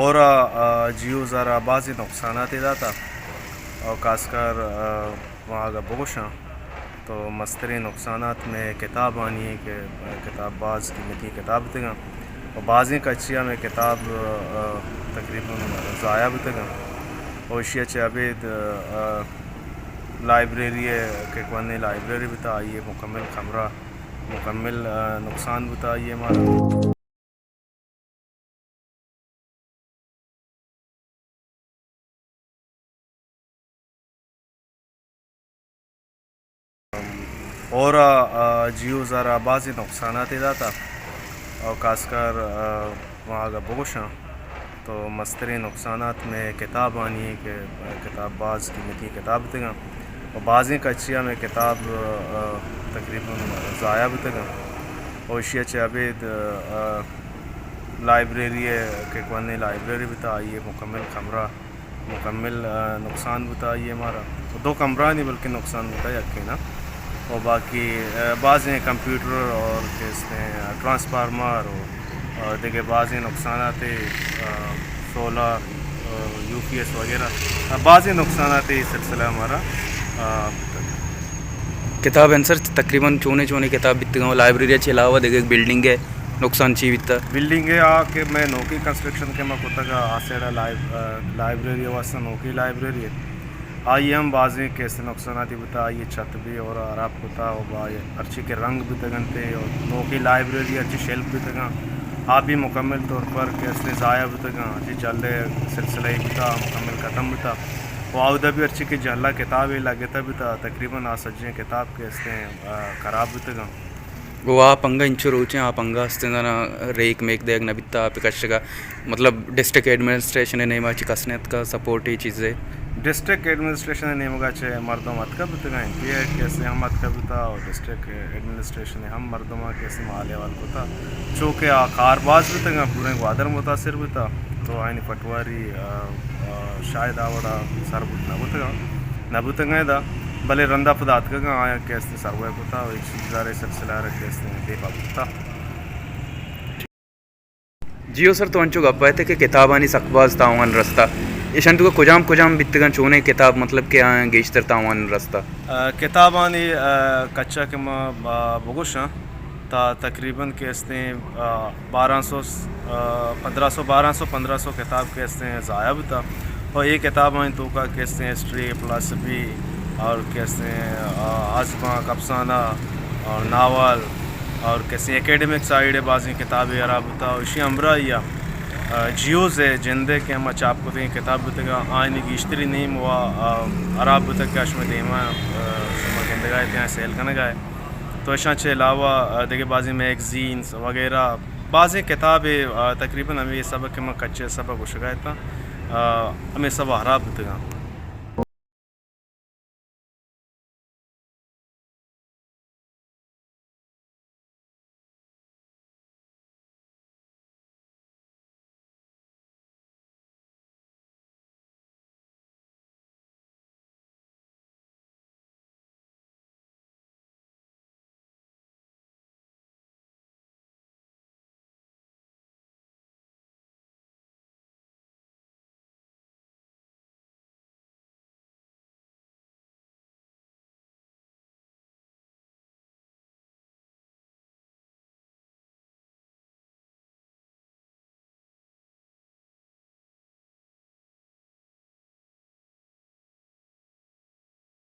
اور جیو ذرا بعضی نقصانات داتا اور خاص کر وہاں کا بوشاں تو مستری نقصانات میں کتاب آنی ہے کہ کتاب بعض قیمتی کتاب تگا اور بعضیں کچیا میں کتاب تقریباً ضائع بھی تگا اور اشیا چابید لائبریری ہے کہ کونے لائبریری بتا آئیے مکمل کمرہ مکمل نقصان بتائیے ہمارا اور جیو ذرا بعضی نقصانات داتا اور خاص کر وہاں کا بوشاں تو مستری نقصانات میں کتاب آنی ہے کہ کتاب بعض قیمتی کتاب تگا اور بعضیں کچیا میں کتاب تقریباً ضائع بھی تگا اور اشیا چابید لائبریری ہے کہ کونے لائبریری بتا آئیے مکمل کمرہ مکمل نقصان بتائیے ہمارا دو کمرہ نہیں بلکہ نقصان بتایا نا اور باقی بعضیں کمپیوٹر اور کہتے ہیں ٹرانسفارمر اور دیکھے بعضیں نقصانات سولر یو پی ایس وغیرہ بعضیں نقصانات اس سلسلہ ہمارا کتاب انسر تقریباً چونے کتاب بتگا لائبریری کے علاوہ دیکھے ایک بلڈنگ ہے نقصان چی بتا بلڈنگ ہے کہ میں نوکی کنسٹرکشن کے میں کتا کا آسیڑا لائبریری واسطہ نوکی لائبریری ہے آئیے ہم بعضیں کیسے نقصاناتی بتا آئیے چھت بھی اور عراب کتا اور ارچی کے رنگ بھی تگن تھے اور نوکی لائبریری ارچی شیلف بھی تگا آپ بھی مکمل طور پر کیسے ضائع بھی تگا ارچی چل رہے سلسلہ ہی بتا مکمل ختم بھی تھا وہ آؤدہ بھی ارچی کی جہلا کتاب ہی لگتا بھی تھا تقریباً آسجیں کتاب کیسے خراب بھی تگا وہ آپ انگا انچو روچیں آپ انگا ہستندانا ریک میک دیکھ نبیتا آپ کشت کا مطلب ڈسٹرکٹ ایڈمنسٹریشن ہے نیمہ چی کسنیت کا سپورٹ ہی چیزیں ڈسٹرکٹ ایڈمنسٹریشن ہے نیمگا چھے مردم اتکا بھی تگا پی ہے کیسے ہم اتکا بھی تھا اور ڈسٹرکٹ ایڈمنسٹریشن ہے ہم مردمہ کیسے محالے وال کو تھا چونکہ کارباز بھی تگا پورے گوادر متاثر بھی تھا تو آئینی پٹواری شاید آوڑا سر نبو تگا دا بلے رندہ پدات کا آیا کیسے سروے کو تھا اور چیزارے سلسلہ رکھ کیسے دے پاک تھا جیو سر تو انچو گپ تھے کہ کتابانی سقباز تاوان رستہ ایشان تو کجام بتگا چونے کتاب مطلب کہ آئیں گیشتر تاوان رستہ کتابانی کچا کے ماں بگوشاں تا تقریباً کیستے ہیں 1500 کتاب کیستے ہیں ضائع بھی تھا اور یہ کتاب آئیں تو کا کیستے ہیں ہسٹری فلسفی اور کیستے ہیں آزماں افسانہ اور ناول اور کیسے اکیڈمک سائڈ ہے بعضی کتابیں عراب ہوتا اور اسی امرہ یا جیوز ہے جندے کے ہم چاپ کو دیں کتاب بتگا آئینی گیشتری نہیں ہوا عراب بتگ کاش میں دیما شما گندے گائے تھے سیل کرنے گائے تو اشاں چھے علاوہ دیکھے بعضی میگزینس وغیرہ بعضی کتابیں تقریباً ہمیں یہ سبق کے میں کچے سبق ہو شکایت تھا ہمیں سب عراب بتگا